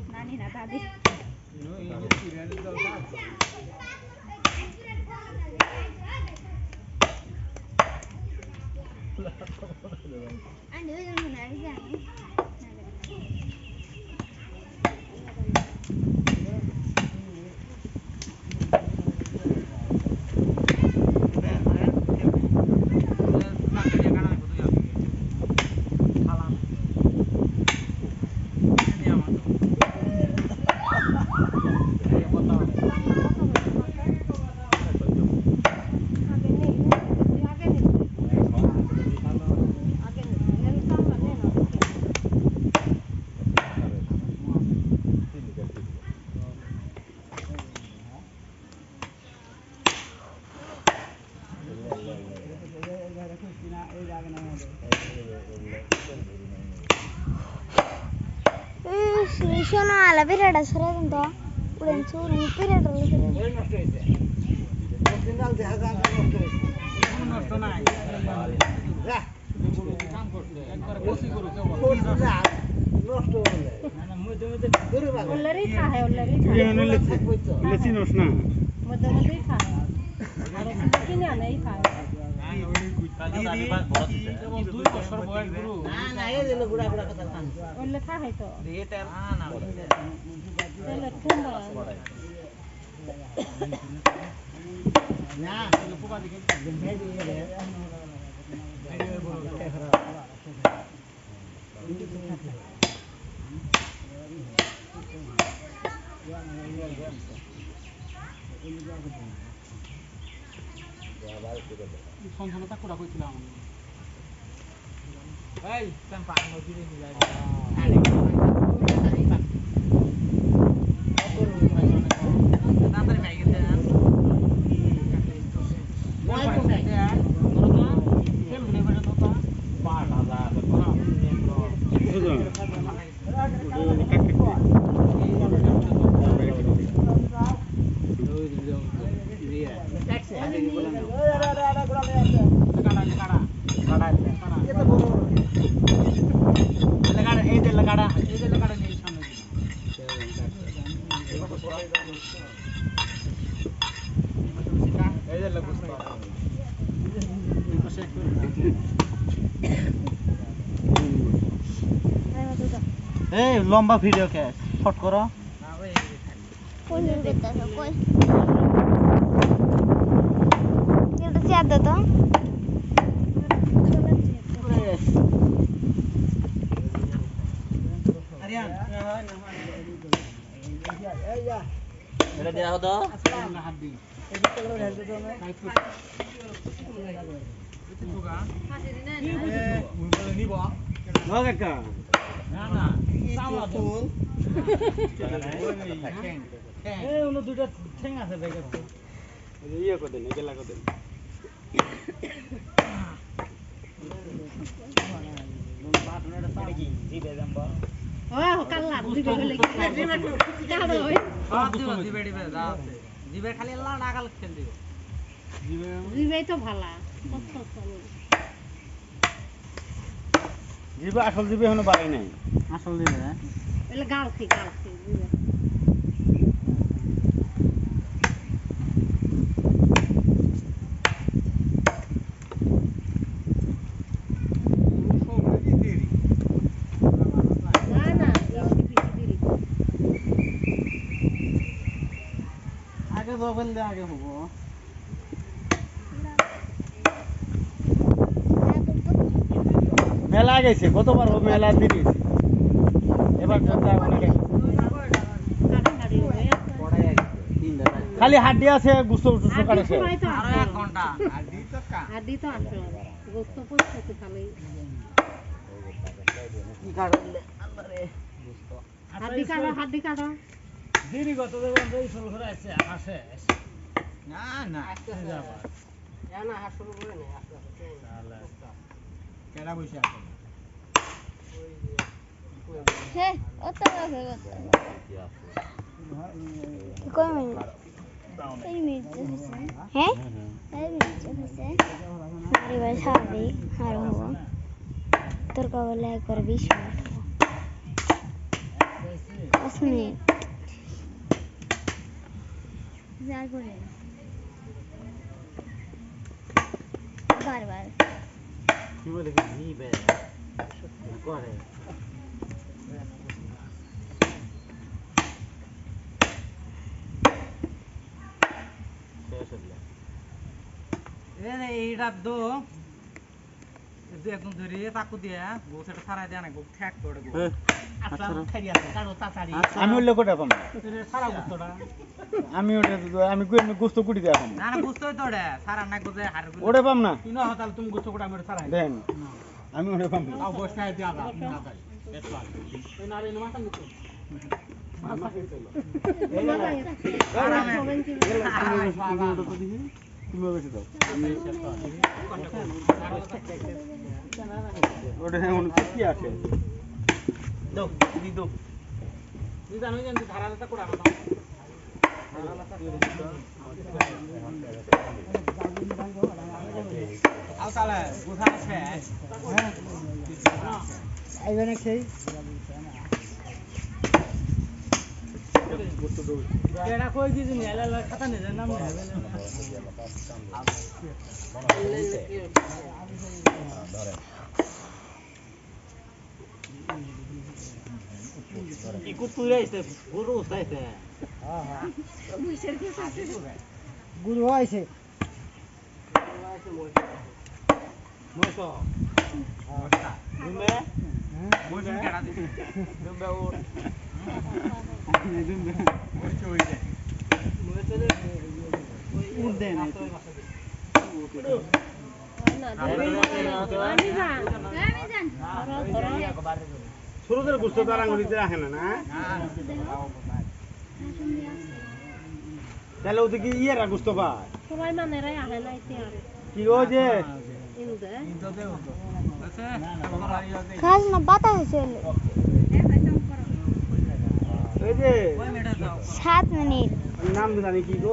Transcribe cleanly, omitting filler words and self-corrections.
नानी ना दादी sono alla perioda sorrento ulen suru perioda নষ্ট নাই কাম করতে একবার বসি করো নষ্ট হলে না মধ্যে মধ্যে ওলরি খায় লেচি নষ্ট না মধ্যে মধ্যে খায় আর কিনে আনাই খায় দুই বছর বয়স গুরু না এই দিন গুড়া গুড়া কথা খান ওলে খায় তো এটা না তেলে ঠান্ডা না লোকবা দিকে ভেজে দিয়ে এই বড় সন্ধানতা করা হয়েছিল আমাদের এই চাম্পা নদীরে নিয়ে যায় এই লম্বা ভিডিও কে শর্ট করো কোন ভিডিওটা কই এটা চেয়ার দাও তো আরিয়ান এই যা এটা দেয়া হতো না হাত দি এই যে করে হেলতে তো না তুগা হাতে দিনা মুই বলে নিব না কাকা না না সামলা তুল এই ওনো দুইটা ঠ্যাং আছে ব্যাগে এই ইয়া করে দেন এগুলা করে দেন বাটনেটা সাড়ে কি জিবে জাম্বা ও কাল্লা জিবে হলে কি জিবে কাড়ো ওই হাত দিও জিবে দিবে যা আছে জিবে খালি আল্লাহ নাগাল খেল দিও জিবে তো ভালা কত চলে জিবে আসল জিবে এখনো বাড়াই নাই আসল জিবে হ্যাঁ এলে গালছি জিবে আগে বলবেন দে আগে হবো মেলা গেছে কতবার হবে মেলা দিদি এবার যা অনেক খালি হাড্ডি আছে গোস্ত গোস্ত কাটছে আরো 1 ঘন্টা হাড্ডি তো আছে গোস্ত পড়ছে খালি কি কাটলে আল্লাহরে গোস্ত হাড্ডি কাটো দিদি কত দেবেন এই শুরু করে আছে আসে না না আস্তে যাবা না হাত শুরু করে নে আস্তে আস্তে আল্লাহ কেডা বসে আছে হে ওটা আছে কই মিনিট এই মিনিট হ্যাঁ এই মিনিট আছে আরে ভাই সাবি আর হবো তোর কবলে একবার 20 মিনিট 5 মিনিট যা করে বারবার কি বলে কি নিবে করে এইটা দো একদম ধরে চাকু দিয়া গোছাটা সারাই দেয়া না গো ঠ্যাক করে গো আচ্ছা খাই আছে কারো তাড়াতাড়ি আমি ওলে কোটা পাম সারা গোছটা আমি ওটা আমি কই গোস্ত কুটি দেয়া পাম না না গোছতই তো ওটা সারা না গোছে হার ওটা পাম না কি না হতাল তুমি গোছ কোটা মেরে সারাই দেন আমি ওটা পাম না আও গোছ নাই দিয়া না দেখবা এই না রে মাথা নিতে তুমি বেশি দাও ওটা এমন কি আছে দাও দি দাও নি জানো জানি ধারাটা কোড়া না আও তাহলে গোছা আছে আইবে না সেই এরা কই দিছি নি এলা খাতা নে নাম নে ইকু তুই আইছে গুরু আইছে হ্যাঁ হ্যাঁ গুরু আইছে মোসো মোসা দুমে মোজন কাটা দিছি দুমে ওর দুমে ওর চই দে মোসলে উড় দে না ছোটদের গোস্ত তার আঙুলিতে রাখে না না তাহলে ওদের কি ইয়েরা গোস্ত পায় সবাই মানেরাই আহে না কি গো যে খাস না বাতা হয়েছে এই যে 7 মিনিট নাম জানি কি গো